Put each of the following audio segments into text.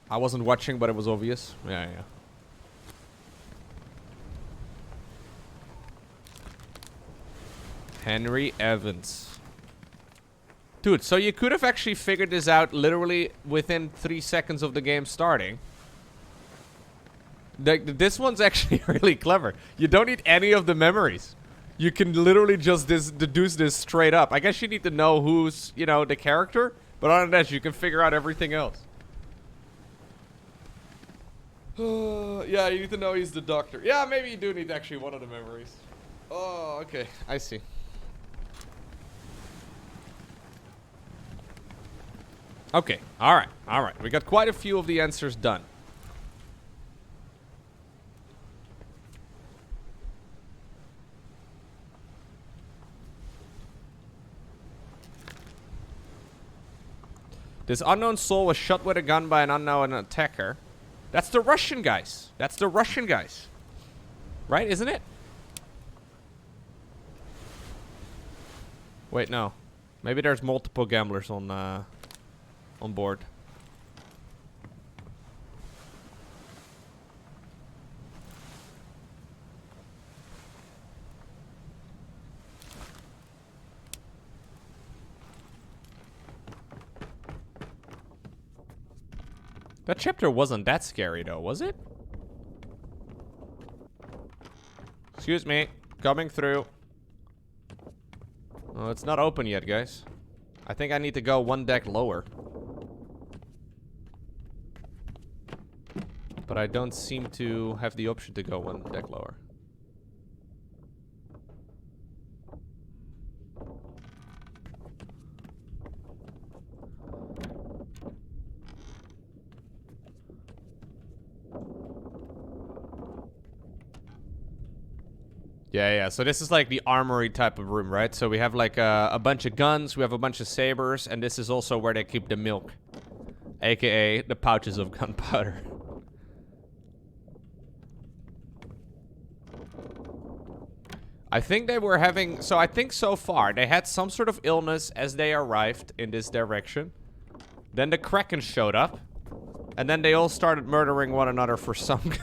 I wasn't watching, but it was obvious. Yeah, yeah. Henry Evans. Dude, so you could have actually figured this out literally within 3 seconds of the game starting. This one's actually really clever. You don't need any of the memories. You can literally just deduce this straight up. I guess you need to know who's, you know, the character. But other than that, you can figure out everything else. Yeah, you need to know he's the doctor. Yeah, maybe you do need actually one of the memories. Oh, okay. I see. Okay. Alright. Alright. We got quite a few of the answers done. This unknown soul was shot with a gun by an unknown attacker. That's the Russian guys. That's the Russian guys. Right, isn't it? Wait, no. Maybe there's multiple gamblers on board. That chapter wasn't that scary though, was it? Excuse me. Coming through. Oh, it's not open yet, guys. I think I need to go one deck lower. But I don't seem to have the option to go one deck lower. Yeah, so this is like the armory type of room, right? So we have like a bunch of guns, we have a bunch of sabers, and this is also where they keep the milk. AKA the pouches of gunpowder. I think they were having... So I think so far they had some sort of illness as they arrived in this direction. Then the Kraken showed up. And then they all started murdering one another for some...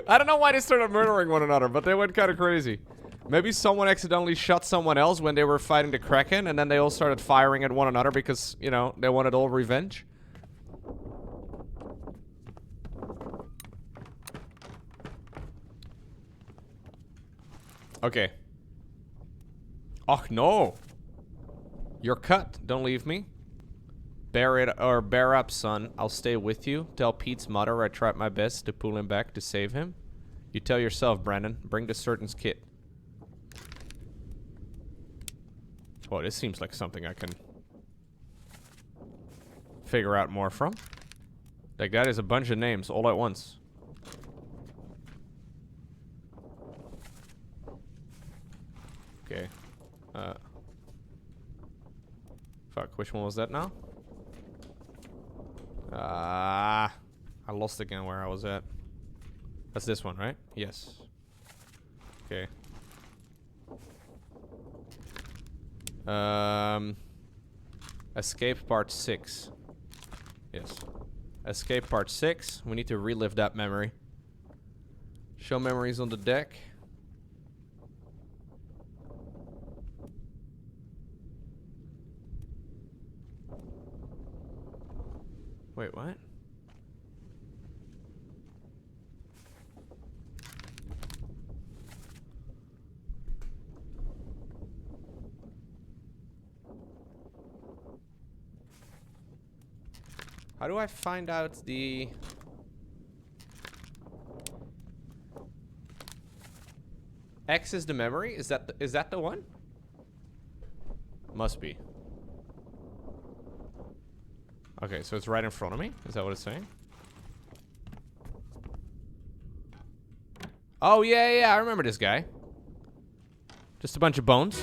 I don't know why they started murdering one another, but they went kind of crazy. Maybe someone accidentally shot someone else when they were fighting the Kraken, and then they all started firing at one another because, you know, they wanted all revenge. Okay. Oh, no. You're cut. Don't leave me. Bear up, son. I'll stay with you. Tell Pete's mother I tried my best to pull him back to save him. You tell yourself, Brandon. Bring the Surgeon's kit. Oh, this seems like something I can figure out more from. Like, that is a bunch of names all at once. Okay. Fuck, which one was that now? I lost again where I was at. That's this one, right? Yes. Okay. Escape part 6. Yes. Escape part 6. We need to relive that memory. Show memories on the deck. Wait, what? How do I find out the... X is the memory? Is that the one? Must be. Okay, so it's right in front of me? Is that what it's saying? Oh, yeah, I remember this guy. Just a bunch of bones.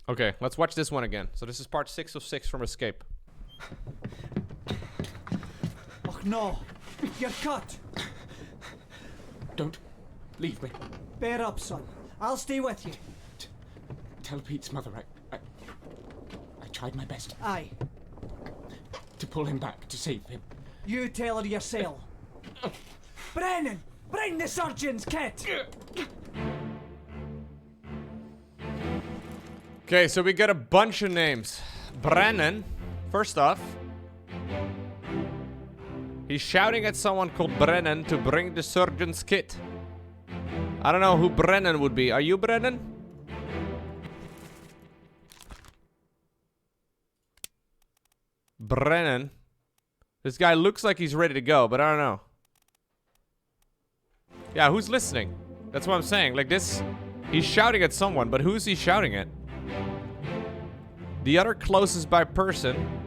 Okay, let's watch this one again. So this is part 6 of 6 from Escape. Oh, no. You're cut. Don't leave me. Bear up, son. I'll stay with you. Tell Pete's mother I tried my best. Aye. to pull him back, to save him. You tell her yourself. Brennan, bring the surgeon's kit. Okay, so we got a bunch of names. Brennan, first off. He's shouting at someone called Brennan to bring the surgeon's kit. I don't know who Brennan would be. Are you Brennan? Brennan. This guy looks like he's ready to go, but I don't know. Yeah, who's listening? That's what I'm saying. Like this, he's shouting at someone, but who's he shouting at? The other closest by person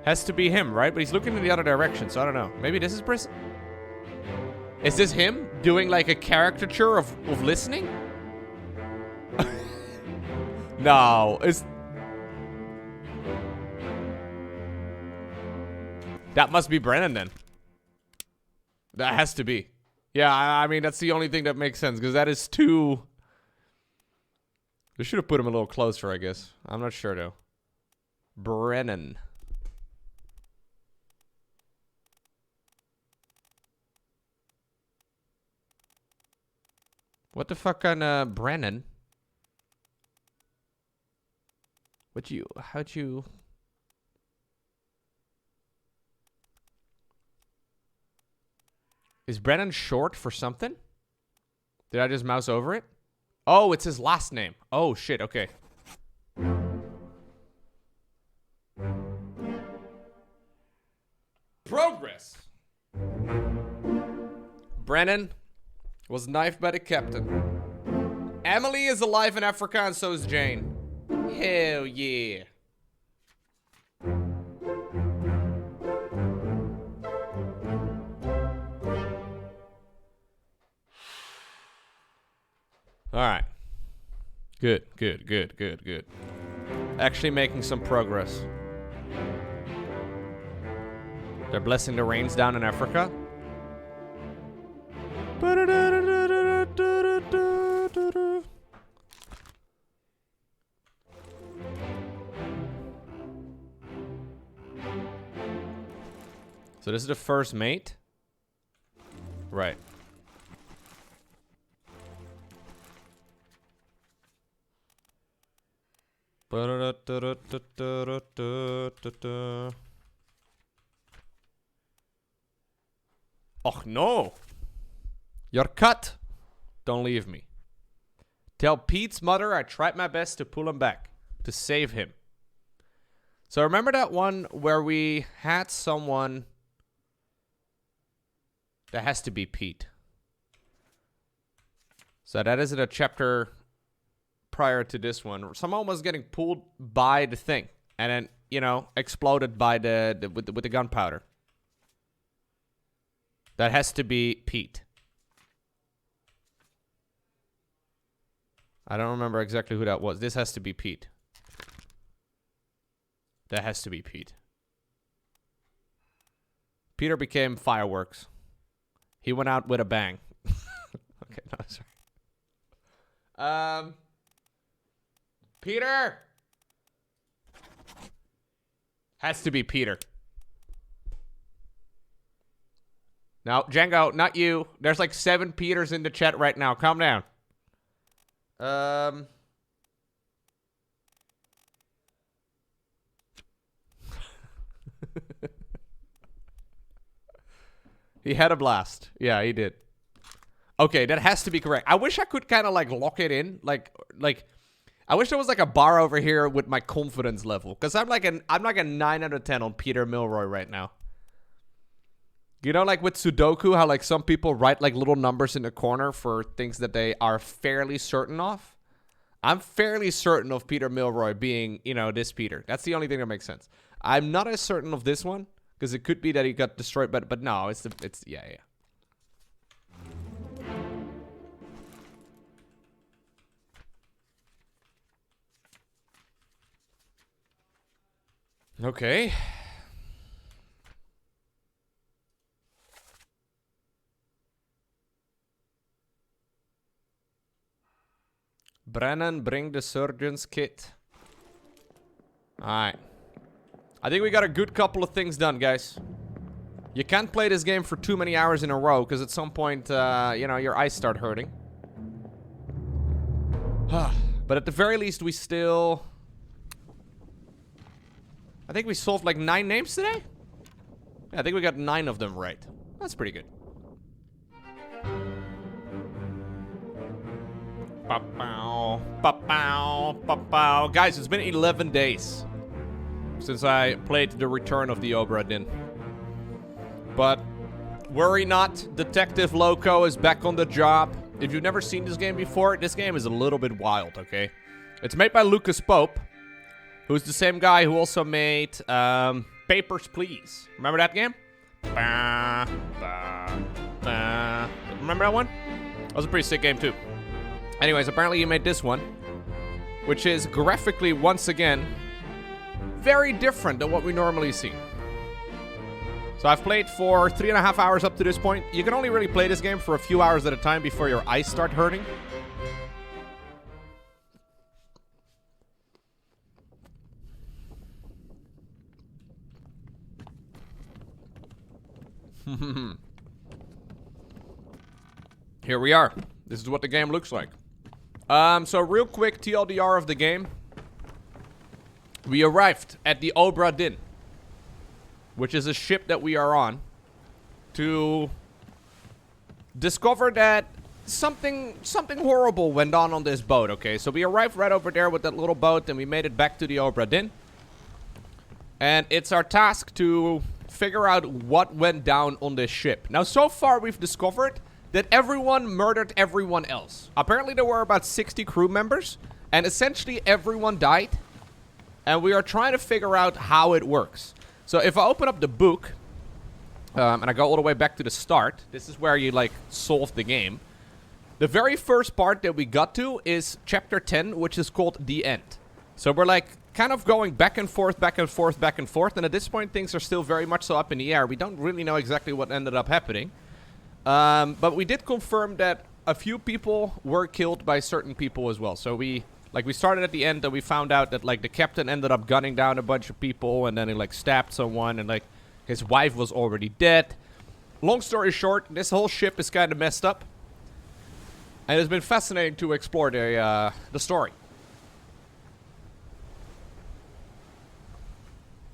has to be him, right? But he's looking in the other direction, so I don't know. Maybe this is person? Is this him doing like a caricature of listening? No, it's... That must be Brennan then. That has to be. Yeah, I mean, that's the only thing that makes sense, because that is too... We should have put him a little closer, I guess. I'm not sure, though. Brennan. What the fuck on, Brennan? How'd you... Is Brennan short for something? Did I just mouse over it? Oh, it's his last name. Oh, shit, okay. Progress. Brennan was knifed by the captain. Emily is alive in Africa and so is Jane. Hell yeah. Alright. Good. Actually making some progress. They're blessing the rains down in Africa. So this is the first mate? Right. Oh no! You're cut! Don't leave me. Tell Pete's mother I tried my best to pull him back. To save him. So remember that one where we had someone... That has to be Pete. So that is in a chapter prior to this one. Someone was getting pulled by the thing. And then, you know, exploded by with the gunpowder. That has to be Pete. I don't remember exactly who that was. This has to be Pete. That has to be Pete. Peter became fireworks. He went out with a bang. Okay, no, sorry. Peter! Has to be Peter. Now, Django, not you. There's like 7 Peters in the chat right now. Calm down. He had a blast. Yeah, he did. Okay, that has to be correct. I wish I could kind of like lock it in. Like I wish there was like a bar over here with my confidence level. Because I'm like a 9 out of 10 on Peter Milroy right now. You know, like with Sudoku, how like some people write like little numbers in the corner for things that they are fairly certain of? I'm fairly certain of Peter Milroy being, you know, this Peter. That's the only thing that makes sense. I'm not as certain of this one, because it could be that he got destroyed, but no, it's yeah. Okay. Brennan, bring the surgeon's kit. Alright. I think we got a good couple of things done, guys. You can't play this game for too many hours in a row, because at some point, you know, your eyes start hurting. But at the very least, we still... I think we solved like 9 names today? Yeah, I think we got 9 of them right. That's pretty good. Pa-pow, pa-pow, pa-pow. Guys, it's been 11 days since I played the return of the Obra Dinn. But worry not, Detective Lowko is back on the job. If you've never seen this game before, this game is a little bit wild, okay? It's made by Lucas Pope, who's the same guy who also made Papers, Please. Remember that game? Remember that one? That was a pretty sick game, too. Anyways, apparently he made this one, which is graphically, once again, very different than what we normally see. So I've played for 3.5 hours up to this point. You can only really play this game for a few hours at a time before your eyes start hurting. Here we are. This is what the game looks like. So real quick TLDR of the game. We arrived at the Obra Dinn, which is a ship that we are on, to discover that something horrible went on this boat, okay? So we arrived right over there with that little boat, and we made it back to the Obra Dinn. And it's our task to figure out what went down on this ship. Now, so far we've discovered that everyone murdered everyone else. Apparently there were about 60 crew members, and essentially everyone died. And we are trying to figure out how it works. So if I open up the book, and I go all the way back to the start, this is where you, like, solve the game. The very first part that we got to is chapter 10, which is called The End. So we're, like, kind of going back and forth, back and forth, back and forth. And at this point, things are still very much so up in the air. We don't really know exactly what ended up happening. But we did confirm that a few people were killed by certain people as well. So we started at the end and we found out that, like, the captain ended up gunning down a bunch of people, and then he, like, stabbed someone, and, like, his wife was already dead. Long story short, this whole ship is kind of messed up. And it's been fascinating to explore the story.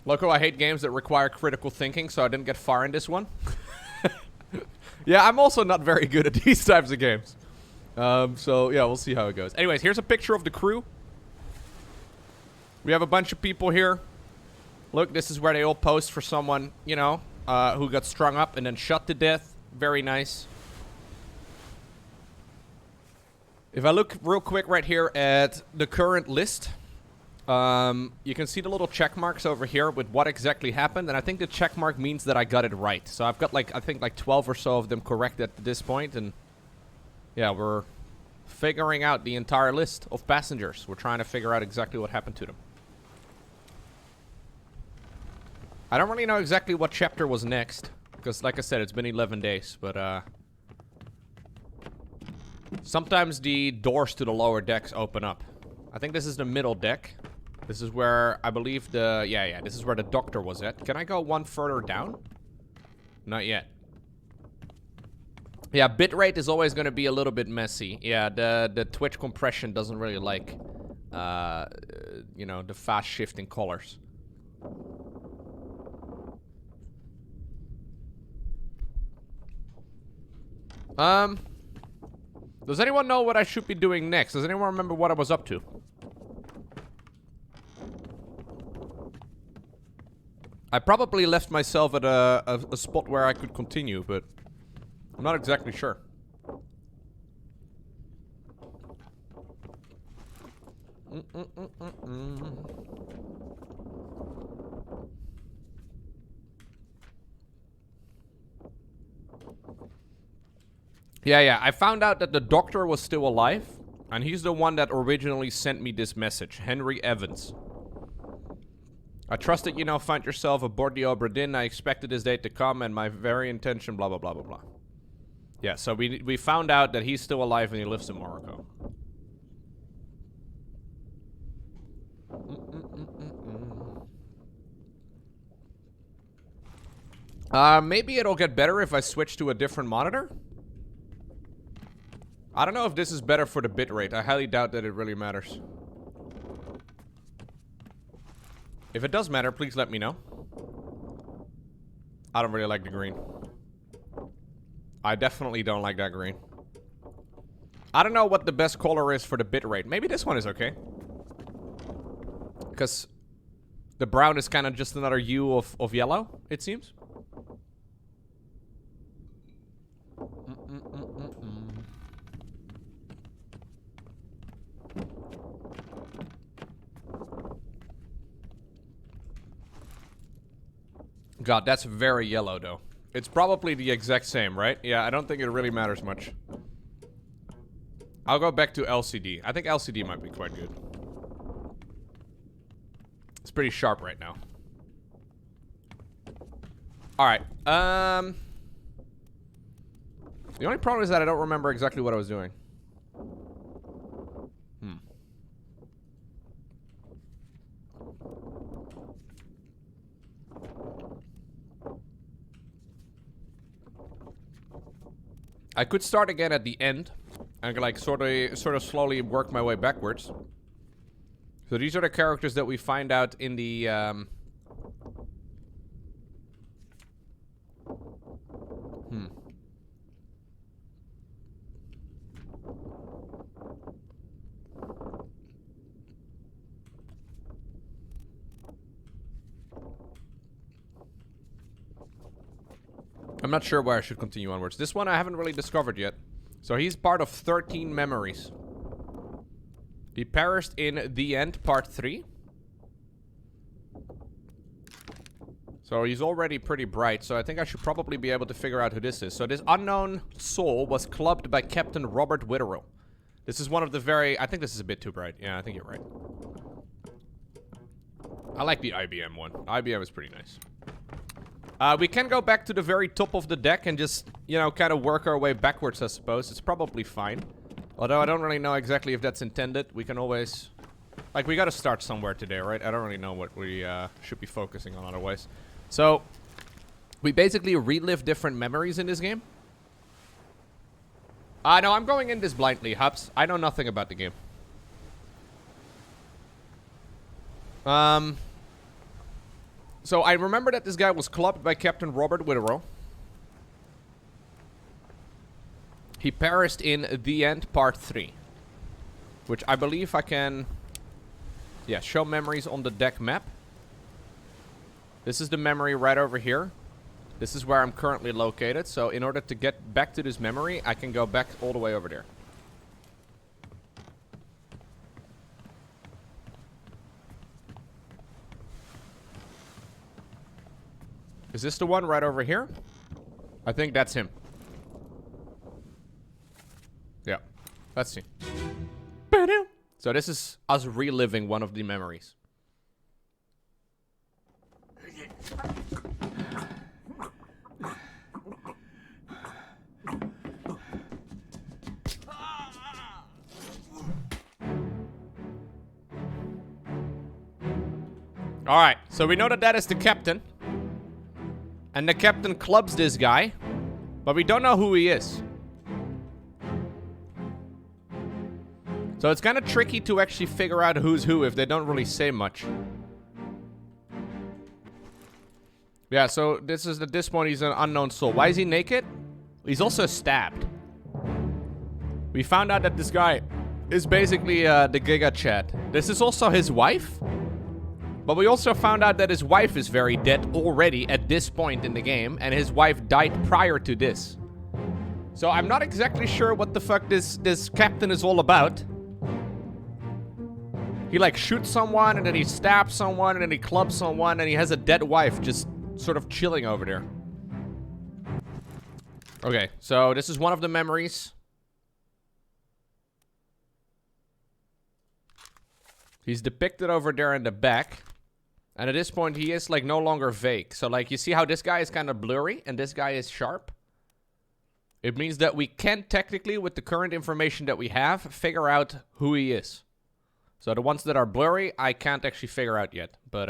Lowko, I hate games that require critical thinking, so I didn't get far in this one. Yeah, I'm also not very good at these types of games. So, yeah, we'll see how it goes. Anyways, here's a picture of the crew. We have a bunch of people here. Look, this is where they all posed for someone, you know, who got strung up and then shot to death. Very nice. If I look real quick right here at the current list, you can see the little check marks over here with what exactly happened, and I think the check mark means that I got it right. So I've got, like, I think like 12 or so of them correct at this point, and yeah, we're figuring out the entire list of passengers. We're trying to figure out exactly what happened to them. I don't really know exactly what chapter was next, because like I said, it's been 11 days, but sometimes the doors to the lower decks open up. I think this is the middle deck. This is where I believe the... Yeah, this is where the doctor was at. Can I go one further down? Not yet. Yeah, bitrate is always going to be a little bit messy. Yeah, the Twitch compression doesn't really like, you know, the fast shifting colors. Does anyone know what I should be doing next? Does anyone remember what I was up to? I probably left myself at a spot where I could continue, but I'm not exactly sure. Yeah, I found out that the doctor was still alive, and he's the one that originally sent me this message, Henry Evans. I trust that you now find yourself aboard the Obra Dinn. I expected this day to come, and my very intention, blah, blah, blah, blah, blah. Yeah, so we found out that he's still alive and he lives in Morocco. Maybe it'll get better if I switch to a different monitor. I don't know if this is better for the bitrate. I highly doubt that it really matters. If it does matter, please let me know. I don't really like the green. I definitely don't like that green. I don't know what the best color is for the bitrate. Maybe this one is okay. Because the brown is kind of just another hue of yellow, it seems. God, that's very yellow, though. It's probably the exact same, right? Yeah, I don't think it really matters much. I'll go back to LCD. I think LCD might be quite good. It's pretty sharp right now. Alright, the only problem is that I don't remember exactly what I was doing. I could start again at the end and like sort of slowly work my way backwards. So these are the characters that we find out in the I'm not sure where I should continue onwards. This one I haven't really discovered yet. So he's part of 13 memories. He perished in The End, Part 3. So he's already pretty bright, so I think I should probably be able to figure out who this is. So this unknown soul was clubbed by Captain Robert Witherell. This is one of the very... I think this is a bit too bright. Yeah, I think you're right. I like the IBM one. IBM is pretty nice. We can go back to the very top of the deck and just, you know, kind of work our way backwards, I suppose. It's probably fine. Although I don't really know exactly if that's intended. We can always... Like, we gotta start somewhere today, right? I don't really know what we should be focusing on otherwise. So, we basically relive different memories in this game. No, I'm going in this blindly, Hubs. I know nothing about the game. So I remember that this guy was clubbed by Captain Robert Witherell. He perished in The End, Part 3. Which I believe I can... Yeah, show memories on the deck map. This is the memory right over here. This is where I'm currently located. So in order to get back to this memory, I can go back all the way over there. Is this the one right over here? I think that's him. Yeah. Let's see. So this is us reliving one of the memories. Alright, so we know that that is the captain. And the captain clubs this guy. But we don't know who he is. So it's kind of tricky to actually figure out who's who if they don't really say much. Yeah, so this is at this point he's an unknown soul. Why is he naked? He's also stabbed. We found out that this guy is basically the Giga Chad. This is also his wife. But we also found out that his wife is very dead already at this point in the game. And his wife died prior to this. So I'm not exactly sure what the fuck this captain is all about. He like shoots someone and then he stabs someone and then he clubs someone and he has a dead wife just sort of chilling over there. Okay, so this is one of the memories. He's depicted over there in the back. And at this point he is like no longer vague. So like you see how this guy is kind of blurry and this guy is sharp? It means that we can technically, with the current information that we have, figure out who he is. So the ones that are blurry, I can't actually figure out yet. But,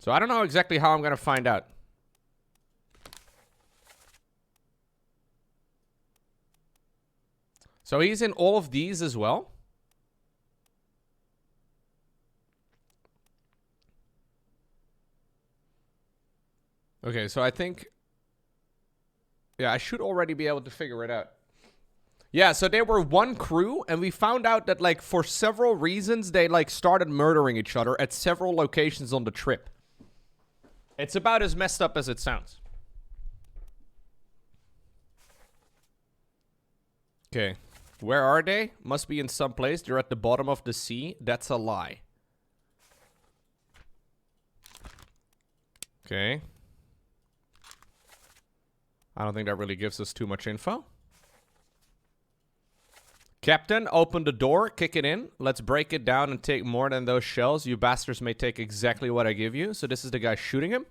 So I don't know exactly how I'm gonna find out. So he's in all of these as well? Okay, so I think... Yeah, I should already be able to figure it out. Yeah, so they were one crew, and we found out that, like, for several reasons, they, like, started murdering each other at several locations on the trip. It's about as messed up as it sounds. Okay. Where are they? Must be in some place. They're at the bottom of the sea. That's a lie. Okay. I don't think that really gives us too much info. Captain, open the door, kick it in. Let's break it down and take more than those shells. You bastards may take exactly what I give you. So this is the guy shooting him.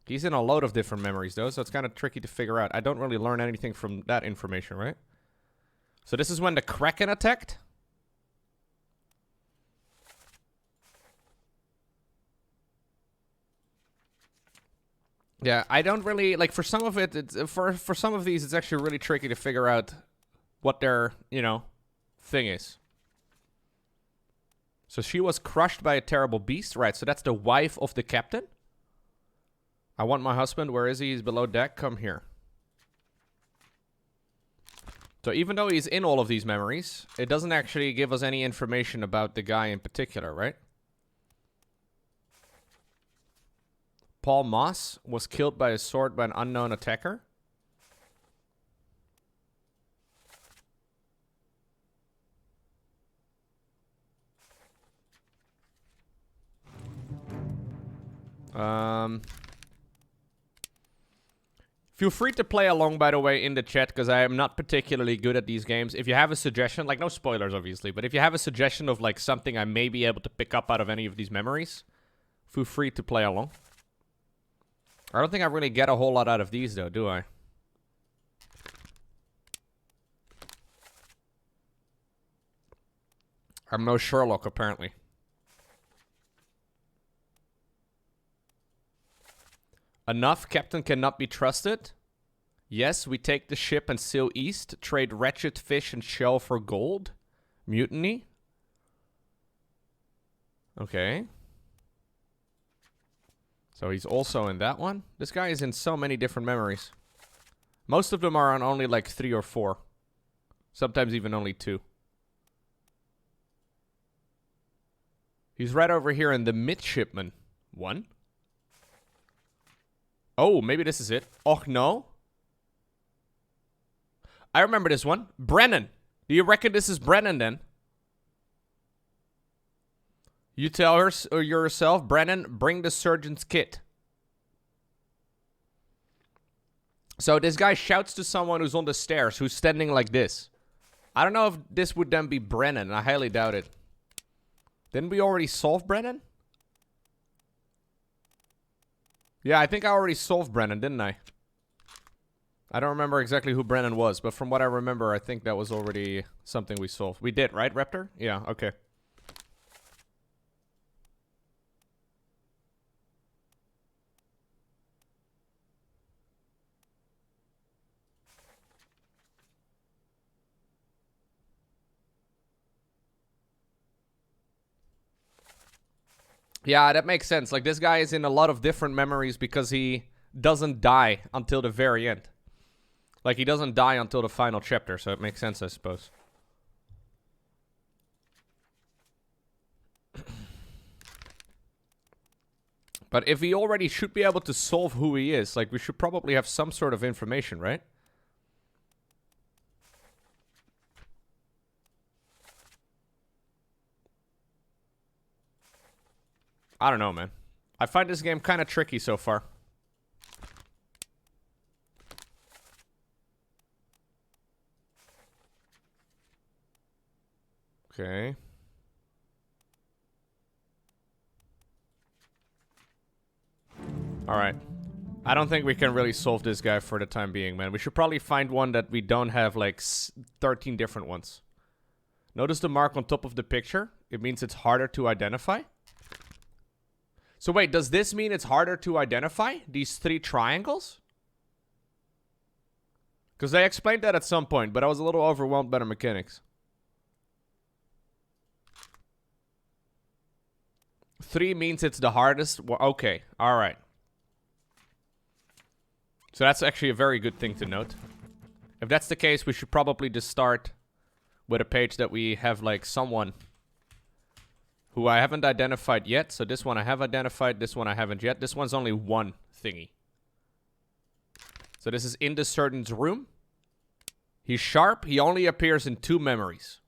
He's in a load of different memories, though, so it's kind of tricky to figure out. I don't really learn anything from that information, right? So this is when the Kraken attacked? Yeah, I don't really, like, for some of it, for some of these, it's actually really tricky to figure out what their, you know, thing is. So she was crushed by a terrible beast, right? So that's the wife of the captain. I want my husband. Where is he? He's below deck. Come here. So even though he's in all of these memories, it doesn't actually give us any information about the guy in particular, right? Paul Moss was killed by a sword by an unknown attacker. Feel free to play along, by the way, in the chat, because I am not particularly good at these games. If you have a suggestion, like, no spoilers, obviously, but if you have a suggestion of, like, something I may be able to pick up out of any of these memories, feel free to play along. I don't think I really get a whole lot out of these, though, do I? I'm no Sherlock, apparently. Enough, Captain cannot be trusted. Yes, we take the ship and sail east. Trade wretched fish and shell for gold. Mutiny. Okay. So he's also in that one. This guy is in so many different memories. Most of them are on only like 3 or 4. Sometimes even only 2. He's right over here in the midshipman one. Oh, maybe this is it. Och, no. I remember this one. Brennan. Do you reckon this is Brennan, then? You tell her or yourself, Brennan, bring the surgeon's kit. So this guy shouts to someone who's on the stairs, who's standing like this. I don't know if this would then be Brennan. I highly doubt it. Didn't we already solve Brennan? Yeah, I think I already solved Brennan, didn't I? I don't remember exactly who Brennan was, but from what I remember, I think that was already something we solved. We did, right, Raptor? Yeah, okay. Yeah, that makes sense. Like, this guy is in a lot of different memories because he doesn't die until the very end. Like, he doesn't die until the final chapter, so it makes sense, I suppose. But if we already should be able to solve who he is, like, we should probably have some sort of information, right? I don't know, man. I find this game kind of tricky so far. Okay. Alright. I don't think we can really solve this guy for the time being, man. We should probably find one that we don't have, like, 13 different ones. Notice the mark on top of the picture? It means it's harder to identify? So wait, does this mean it's harder to identify? These 3 triangles? Because they explained that at some point, but I was a little overwhelmed by the mechanics. 3 means it's the hardest. Well, okay, alright. So that's actually a very good thing to note. If that's the case, we should probably just start with a page that we have like someone who I haven't identified yet. So this one I have identified, this one I haven't yet. This one's only 1 thingy. So this is in the surgeon's room. He's sharp. He only appears in 2 memories.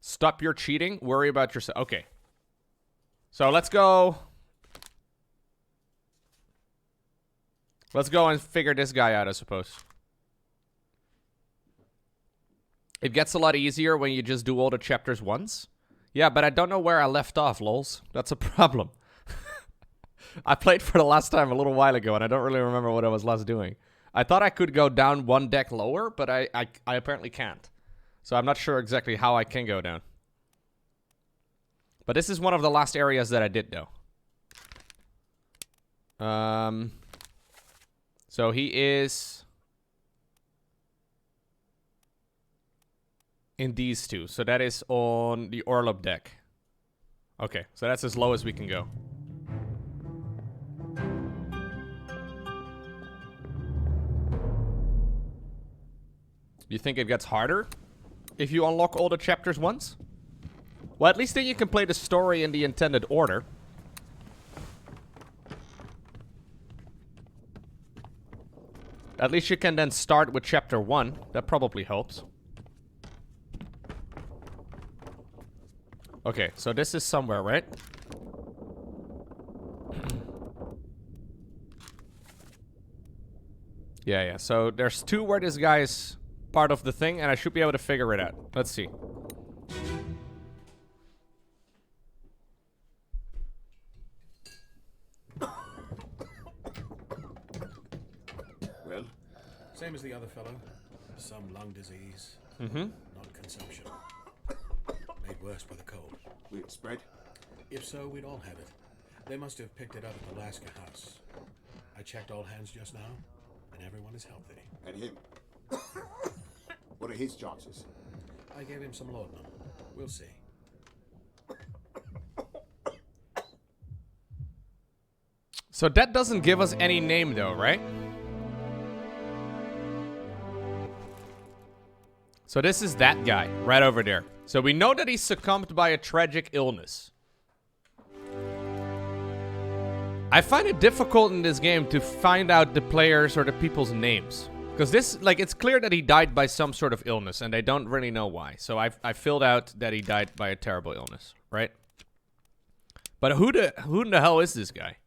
Stop your cheating. Worry about yourself. Okay. So let's go. Let's go and figure this guy out, I suppose. It gets a lot easier when you just do all the chapters once. Yeah, but I don't know where I left off, lols. That's a problem. I played for the last time a little while ago, and I don't really remember what I was last doing. I thought I could go down 1 deck lower, but I apparently can't. So I'm not sure exactly how I can go down. But this is one of the last areas that I did, though. So he is in these 2. So that is on the Orlop deck. Okay, so that's as low as we can go. You think it gets harder if you unlock all the chapters once? Well, at least then you can play the story in the intended order. At least you can then start with chapter 1. That probably helps. Okay, so this is somewhere, right? Yeah. So there's 2 where this guy is part of the thing, and I should be able to figure it out. Let's see. Well? Same as the other fellow. Some lung disease. Mm-hmm. Not consumption. Made worse by the cold. Will it spread? If so, we'd all have it. They must have picked it up at the Alaska house. I checked all hands just now, and everyone is healthy. And him? What are his chances? I gave him some laudanum. We'll see. So that doesn't give us any name, though, right? So this is that guy right over there. So we know that he succumbed by a tragic illness. I find it difficult in this game to find out the players or the people's names. Because this, like, it's clear that he died by some sort of illness, and they don't really know why. So I filled out that he died by a terrible illness, right? But who in the hell is this guy?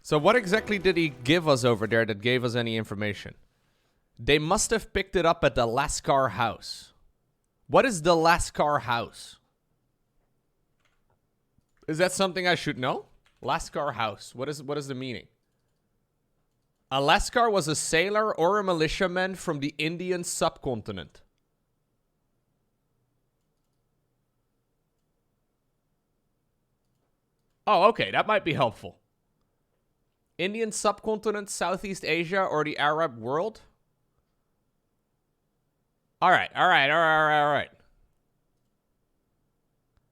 So what exactly did he give us over there that gave us any information? They must have picked it up at the Lascar house. What is the Lascar house? Is that something I should know? Lascar house. What is the meaning? A Lascar was a sailor or a militiaman from the Indian subcontinent. Oh, okay. That might be helpful. Indian subcontinent, Southeast Asia, or the Arab world? All right.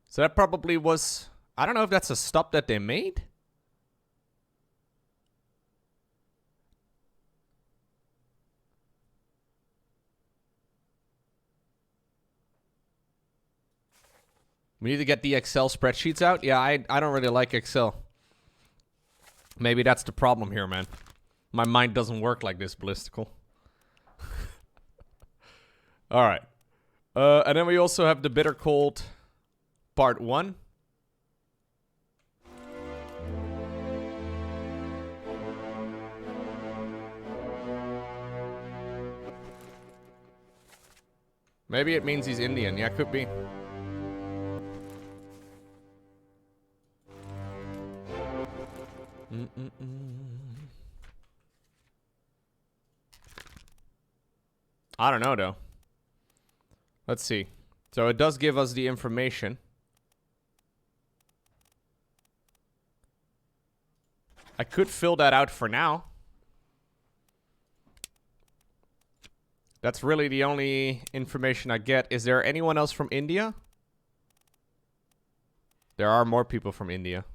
So that probably was... I don't know if that's a stop that they made. We need to get the Excel spreadsheets out. Yeah, I don't really like Excel. Maybe that's the problem here, man. My mind doesn't work like this, Ballistical. Alright. And then we also have the Bitter Cold Part 1. Maybe it means he's Indian. Yeah, could be. I don't know, though. Let's see. So it does give us the information. I could fill that out for now. That's really the only information I get. Is there anyone else from India? There are more people from India.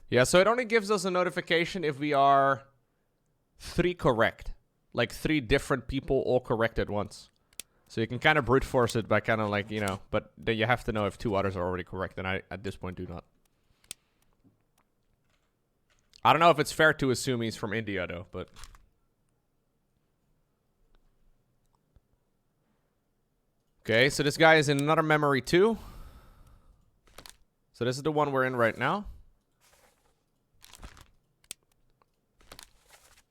Yeah, so it only gives us a notification if we are 3 correct. Like 3 different people all correct at once. So you can kind of brute force it by kind of like, you know, but then you have to know if 2 others are already correct, and I, at this point, do not. I don't know if it's fair to assume he's from India, though, but... Okay, so this guy is in another memory, too. So this is the one we're in right now.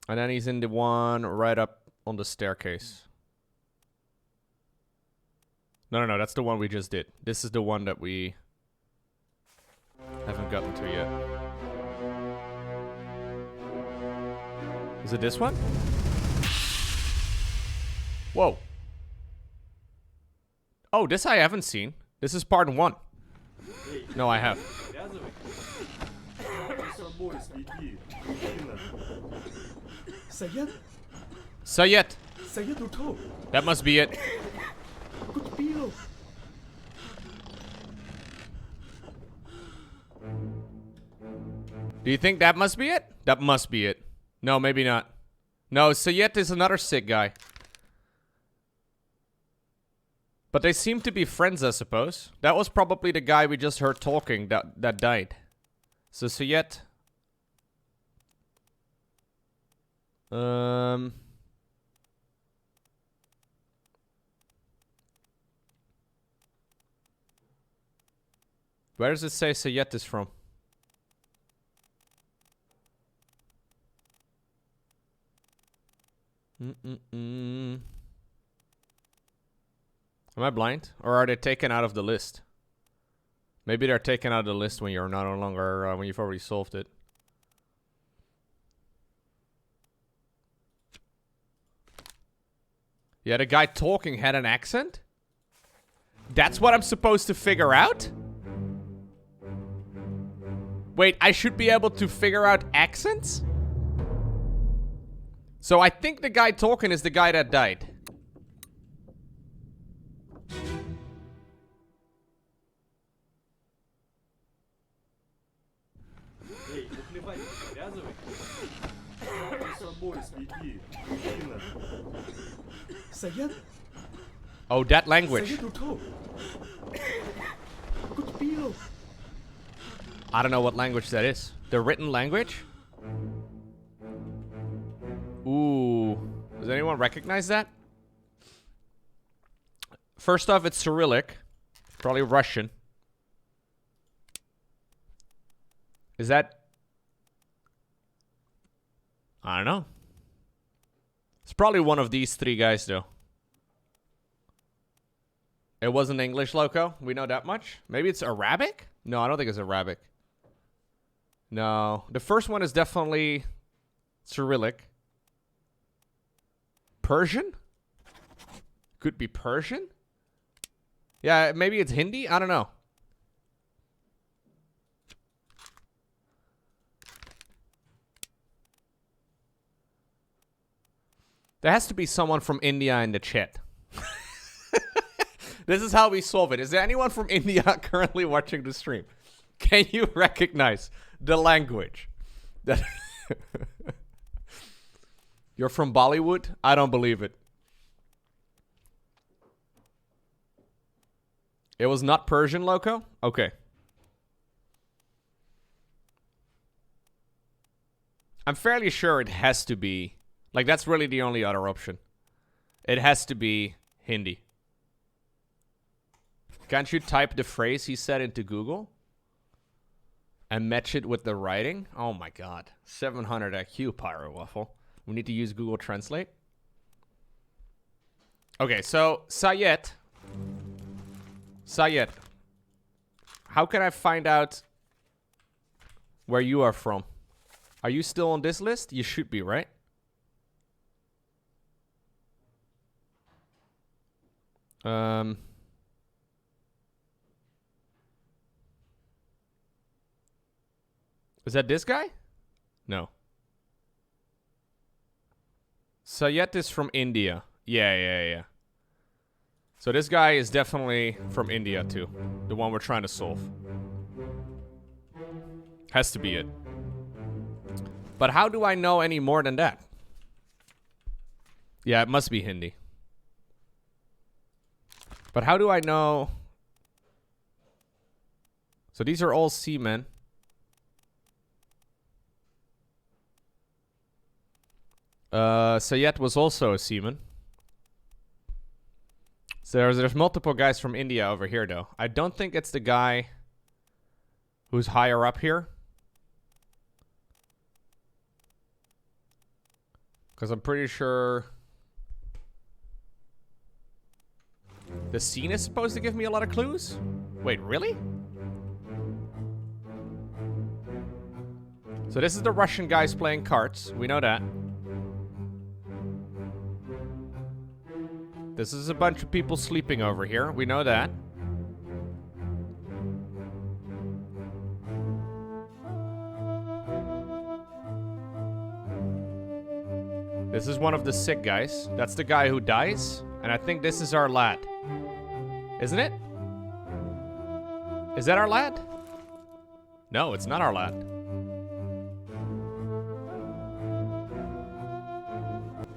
And then he's in the one right up on the staircase. No, that's the one we just did. This is the one that we haven't gotten to yet. Is it this one? Whoa. Oh, this I haven't seen. This is part 1. No, I have. Sayed? Sayed. Sayed Lowko. That must be it. Good deal. Do you think that must be it? That must be it. No, maybe not. No, Sayed is another sick guy. But they seem to be friends, I suppose. That was probably the guy we just heard talking that died. So Sayed... Where does it say Sayed is from? Am I blind? Or are they taken out of the list? Maybe they're taken out of the list when you're no longer, when you've already solved it. Yeah, the guy talking had an accent? That's what I'm supposed to figure out? Wait, I should be able to figure out accents? So I think the guy talking is the guy that died. Sayed? Oh, that language. Sayed Lowko. Good deal. I don't know what language that is. The written language? Ooh. Does anyone recognize that? First off, it's Cyrillic. Probably Russian. Is that... I don't know. It's probably one of these 3 guys, though. It wasn't English, Lowko. We know that much. Maybe it's Arabic? No, I don't think it's Arabic. No. The first one is definitely Cyrillic. Persian? Could be Persian? Yeah, maybe it's Hindi? I don't know. There has to be someone from India in the chat. This is how we solve it. Is there anyone from India currently watching the stream? Can you recognize the language? That You're from Bollywood? I don't believe it. It was not Persian, Lowko? Okay. I'm fairly sure it has to be... Like, that's really the only other option. It has to be Hindi. Can't you type the phrase he said into Google? And match it with the writing? Oh my god. 700 IQ, Pyro Waffle. We need to use Google Translate. Okay, so, Sayed. Sayed. How can I find out where you are from. Are you still on this list? You should be, right? Is that this guy? No. Sayet is from India. Yeah. So this guy is definitely from India too. The one we're trying to solve. Has to be it. But how do I know any more than that? Yeah, it must be Hindi. But how do I know? So these are all seamen. Sayet was also a seaman. So there's multiple guys from India over here, though. I don't think it's the guy who's higher up here. Because I'm pretty sure the scene is supposed to give me a lot of clues. Wait, really? So this is the Russian guys playing cards. We know that. This is a bunch of people sleeping over here. We know that. This is one of the sick guys. That's the guy who dies. And I think this is our lad. Isn't it? Is that our lad? No, it's not our lad.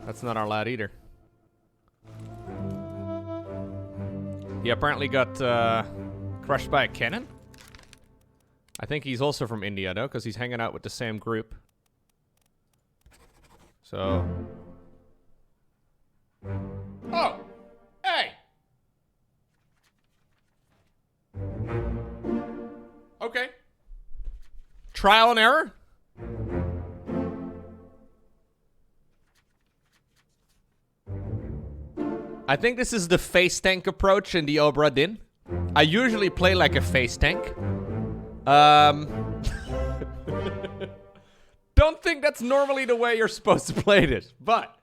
That's not our lad either. He apparently got crushed by a cannon. I think he's also from India, though, because he's hanging out with the same group. So... Oh! Hey! Okay. Trial and error? I think this is the face tank approach in the Obra Dinn. I usually play like a face tank. Don't think that's normally the way you're supposed to play this, but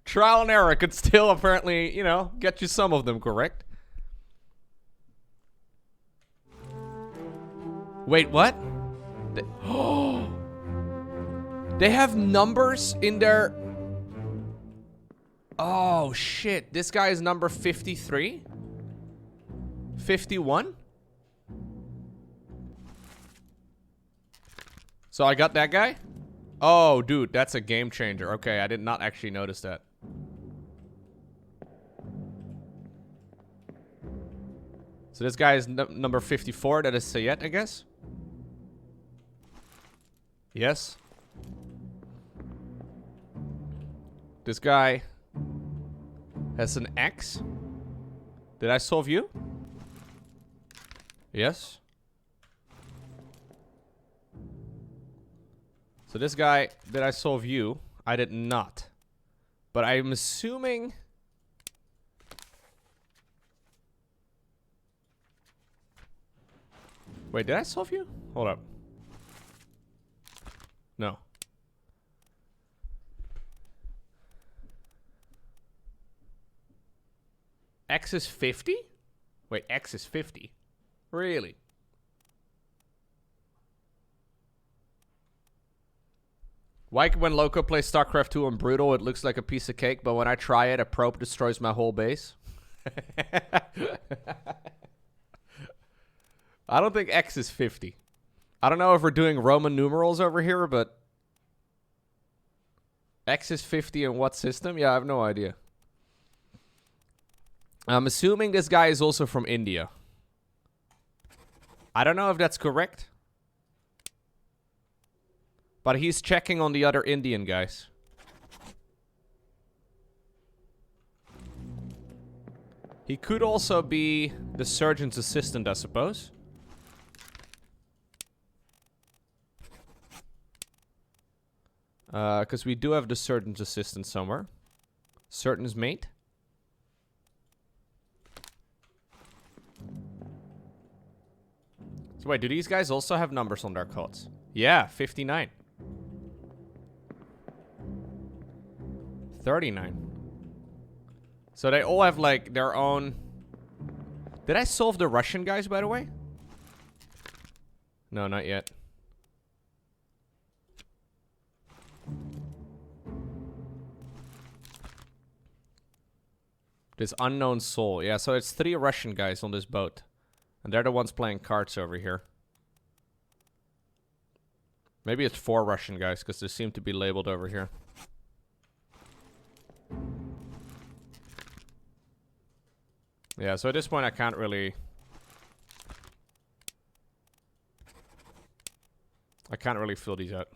trial and error could still apparently, you know, get you some of them correct. Wait, what? They have numbers in their... Oh, shit. This guy is number 53? 51? So I got that guy? Oh, dude, that's a game changer. Okay, I did not actually notice that. So this guy is number 54. That is Sayet, I guess? Yes. This guy has an X. Did I solve you? Yes. So this guy, did I solve you? I did not. But I'm assuming... Wait, did I solve you? Hold up. No. X is 50? Wait, X is 50? Really? Like when Lowko plays StarCraft 2 on Brutal, it looks like a piece of cake, but when I try it, a probe destroys my whole base. I don't think X is 50. I don't know if we're doing Roman numerals over here, but... X is 50 in what system? Yeah, I have no idea. I'm assuming this guy is also from India. I don't know if that's correct. But he's checking on the other Indian guys. He could also be the surgeon's assistant, I suppose. Because we do have the surgeon's assistant somewhere. Surgeon's mate. So wait, do these guys also have numbers on their coats? Yeah, 59. 39. So they all have, like, their own... Did I solve the Russian guys, by the way? No, not yet. This unknown soul. Yeah, so it's 3 Russian guys on this boat. And they're the ones playing cards over here. Maybe it's 4 Russian guys, because they seem to be labeled over here. Yeah, so at this point I can't really... I can't really fill these out.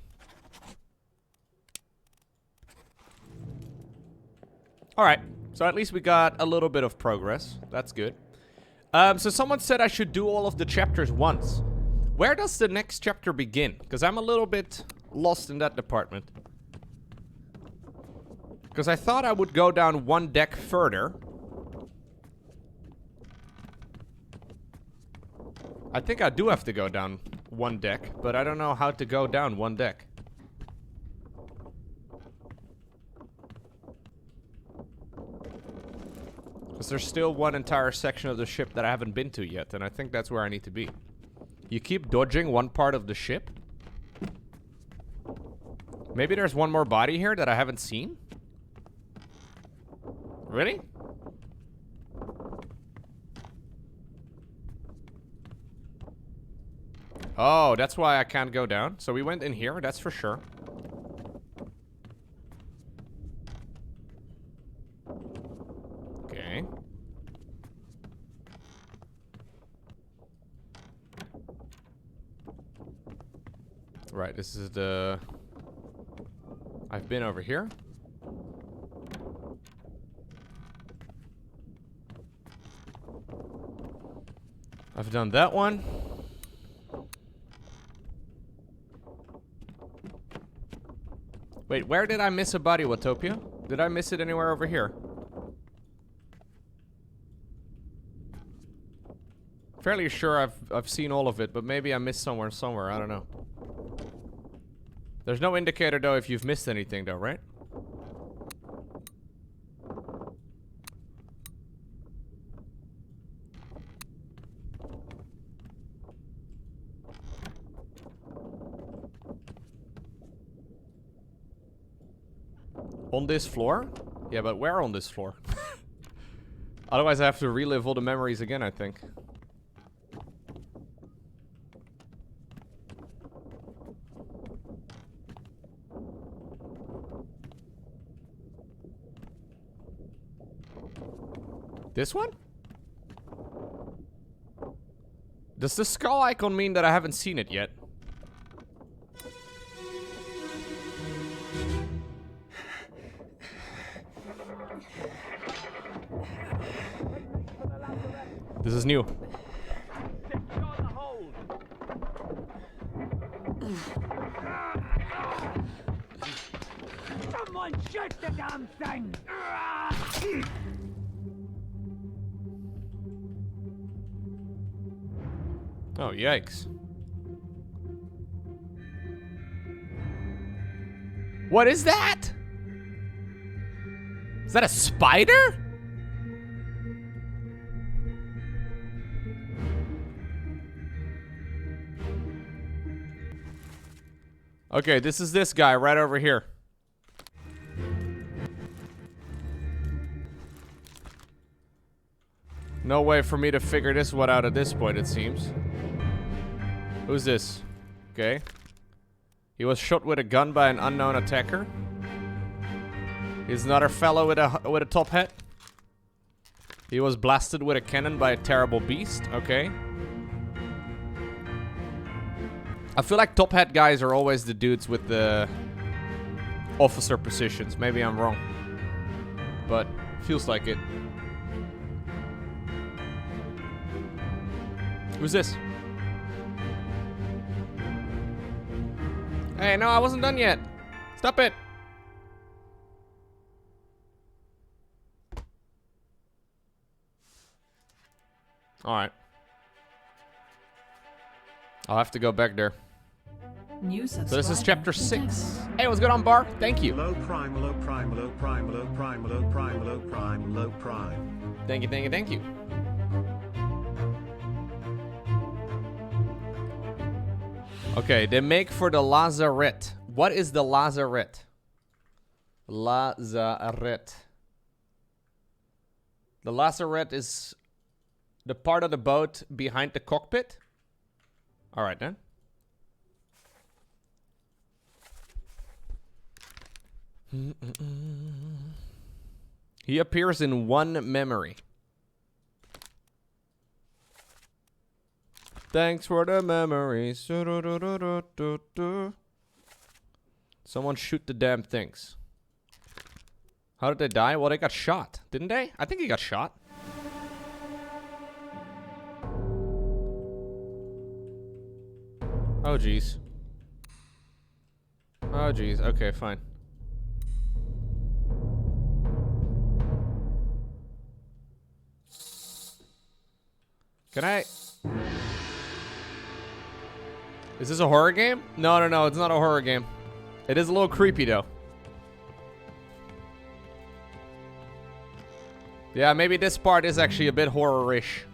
Alright, so at least we got a little bit of progress. That's good. So someone said I should do all of the chapters once. Where does the next chapter begin? Because I'm a little bit lost in that department. Because I thought I would go down 1 deck further. I think I do have to go down 1 deck, but I don't know how to go down 1 deck. Because there's still 1 entire section of the ship that I haven't been to yet, and I think that's where I need to be. You keep dodging 1 part of the ship? Maybe there's 1 more body here that I haven't seen? Really? Oh, that's why I can't go down. So we went in here, that's for sure. Okay. Right, this is the... I've been over here. I've done that one. Wait, where did I miss a body, Watopia? Did I miss it anywhere over here? Fairly sure I've seen all of it, but maybe I missed somewhere, I don't know. There's no indicator though if you've missed anything though, right? On this floor? Yeah, but where on this floor? Otherwise I have to relive all the memories again, I think. This one? Does the skull icon mean that I haven't seen it yet? This is new. Someone shoot the damn thing! Oh, yikes. What is that? Is that a spider? Okay, this is this guy right over here. No way for me to figure this one out at this point, it seems. Who's this? Okay. He was shot with a gun by an unknown attacker. He's another fellow with a top hat. He was blasted with a cannon by a terrible beast. Okay. I feel like top hat guys are always the dudes with the officer positions. Maybe I'm wrong. But feels like it. Who's this? Hey, no, I wasn't done yet. Stop it. Alright. I'll have to go back there. New So this is subscriber chapter detected. 6. Hey, what's going on, Bar? Thank you. Low prime, low prime, low prime, low prime, low prime, low prime, low prime. Thank you, thank you, thank you. Okay, they make for the lazarette. What is the lazarette? Lazarette. The lazarette is the part of the boat behind the cockpit. All right, then. He appears in one memory. Thanks for the memories. Someone shoot the damn things. How did they die? Well, they got shot, didn't they? I think he got shot. Oh, jeez. Oh, jeez. Okay, fine. Can I... Is this a horror game? No, no, no, it's not a horror game. It is a little creepy, though. Yeah, maybe this part is actually a bit horror-ish.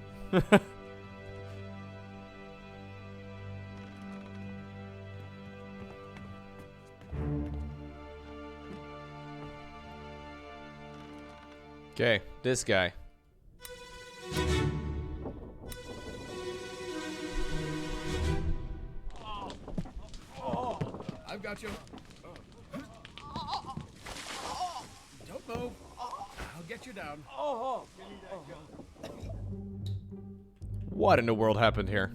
Okay, this guy. I've got you. Don't move. I'll get you down. What in the world happened here?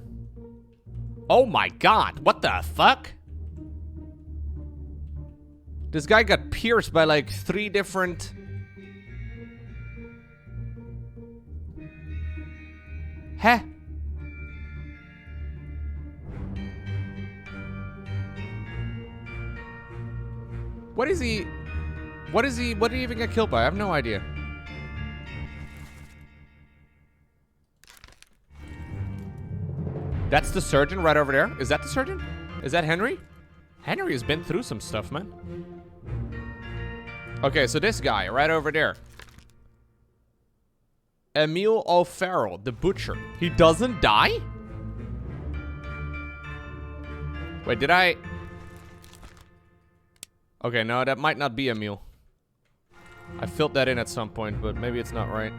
Oh my god, what the fuck? This guy got pierced by like 3 different... Huh? What is he... What is he... What did he even get killed by? I have no idea. That's the surgeon right over there? Is that the surgeon? Is that Henry? Henry has been through some stuff, man. Okay, so this guy right over there. Emil O'Farrell, the butcher. He doesn't die? Wait, did I... Okay, no, that might not be Emil. I filled that in at some point, but maybe it's not right.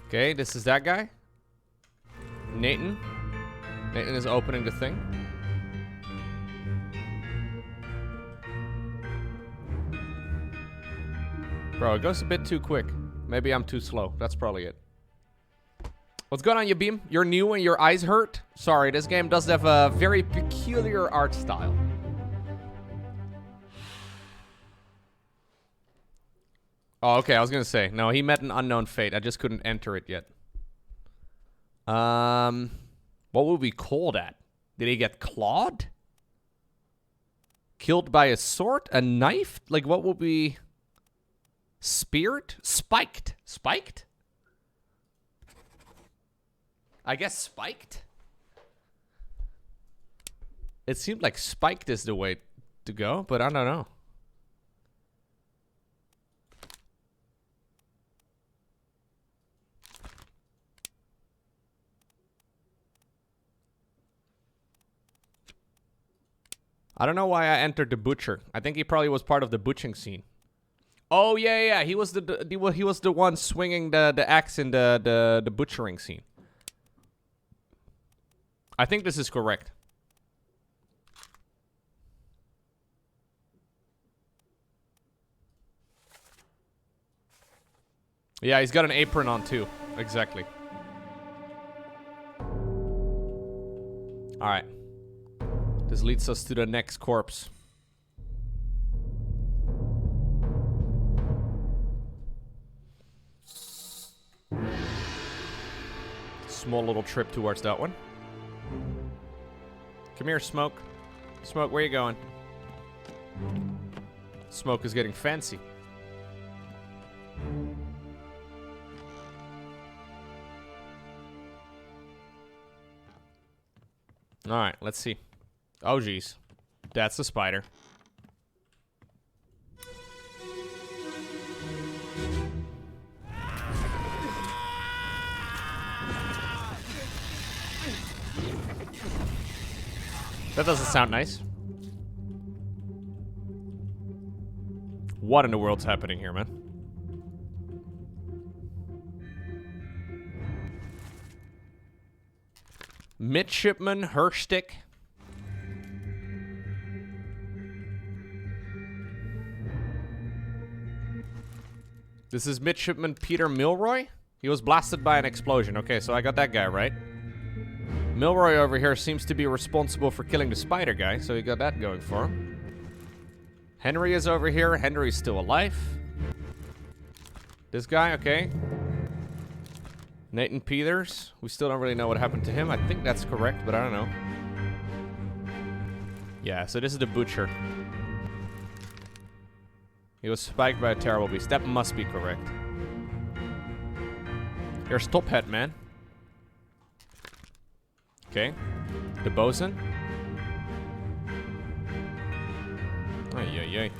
Okay, this is that guy. Nathan. Nathan is opening the thing. Bro, it goes a bit too quick. Maybe I'm too slow. That's probably it. What's going on, you beam? You're new and your eyes hurt? Sorry, this game does have a very peculiar art style. Oh, okay, I was gonna say. No, he met an unknown fate. I just couldn't enter it yet. What would we call that? Did he get clawed? Killed by a sword? A knife? Like, what would be... Speared? Spiked? Spiked? I guess spiked? It seemed like spiked is the way to go, but I don't know. I don't know why I entered the butcher. I think he probably was part of the butching scene. Oh yeah, yeah. He was the one swinging the axe in the butchering scene. I think this is correct. Yeah, he's got an apron on too. Exactly. All right. This leads us to the next corpse. Small little trip towards that one. Come here, Smoke. Smoke, where you going? Smoke is getting fancy. Alright, let's see. Oh, jeez. That's the spider. That doesn't sound nice. What in the world's happening here, man? Midshipman Herstick. This is Midshipman Peter Milroy? He was blasted by an explosion. Okay, so I got that guy right. Milroy over here seems to be responsible for killing the spider guy, so he got that going for him. Henry is over here. Henry's still alive. This guy, okay. Nathan Peters. We still don't really know what happened to him. I think that's correct, but I don't know. Yeah, so this is the butcher. He was spiked by a terrible beast. That must be correct. Here's Top Hat Man. Okay. The bosun. Ay, ay, ay.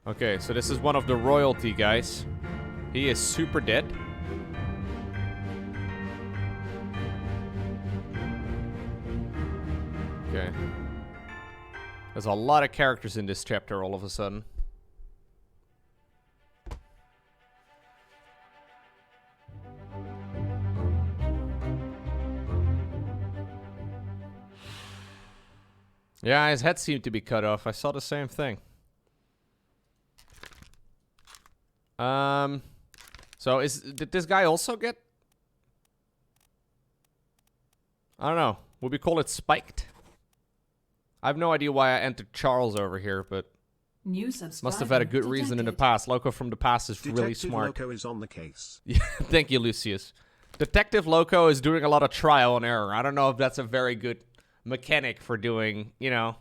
Okay, so this is one of the royalty guys. He is super dead. Okay. There's a lot of characters in this chapter all of a sudden. Yeah, his head seemed to be cut off. I saw the same thing. So did this guy also get? I don't know. Would we call it spiked? I have no idea why I entered Charles over here, but must have had a good reason in the past. Lowko from the past is really smart. Lowko is on the case. Yeah, thank you, Lucius. Detective Lowko is doing a lot of trial and error. I don't know if that's a very good mechanic for doing, you know,